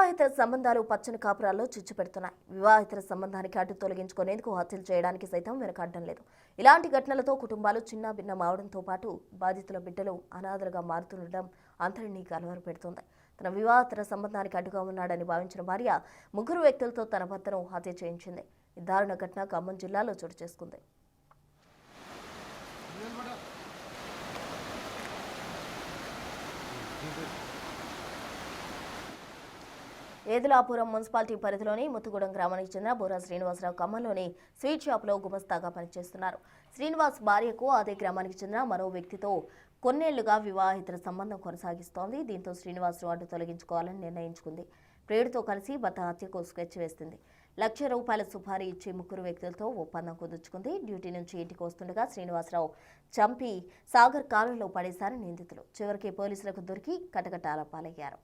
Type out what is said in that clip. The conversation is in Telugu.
వివాహిత సంబంధాలు పచ్చని కాపురాల్లో చిచ్చు పెడుతున్నాయి. వివాహిత సంబంధానికి అడ్డు తొలగించుకునేందుకు హత్యలు చేయడానికి సైతం వెనకాడడం లేదు. ఇలాంటి ఘటనలతో కుటుంబాలు చిన్న భిన్నం అవడంతో పాటు బాధితుల బిడ్డలు అనాథలుగా మారుతుండడం అందరినీ కలవర పెడుతోంది. తన వివాహిత సంబంధానికి అడ్డుగా ఉన్నాడని భావించిన భార్య ముగ్గురు వ్యక్తులతో తన భర్తను హత్య చేయించింది. ఈ దారుణ ఘటన ఖమ్మం జిల్లాలో చోటు చేసుకుంది. ఏదులాపురం మున్సిపాలిటీ పరిధిలోని ముత్తుగూడెం గ్రామానికి చెందిన బోరా శ్రీనివాసరావు ఖమ్మంలోని స్వీట్ షాప్లో గుమస్తాగా పనిచేస్తున్నారు. శ్రీనివాస్ భార్యకు అదే గ్రామానికి చెందిన మరో వ్యక్తితో కొన్నేళ్లుగా వివాహిత సంబంధం కొనసాగిస్తోంది. దీంతో శ్రీనివాసరావు అడ్డు తొలగించుకోవాలని నిర్ణయించుకుంది. ప్రియుడితో కలిసి భర్త హత్యకు స్కెచ్ వేసింది. ₹1,00,000 సుపారీ ఇచ్చి ముగ్గురు వ్యక్తులతో ఒప్పందం కుదుర్చుకుంది. డ్యూటీ నుంచి ఇంటికి వస్తుండగా శ్రీనివాసరావు చంపి సాగర్ కాలువలో పడేశారని నిందితులు. చివరికి పోలీసులకు దొరికి కటకటాల పాలయ్యారు.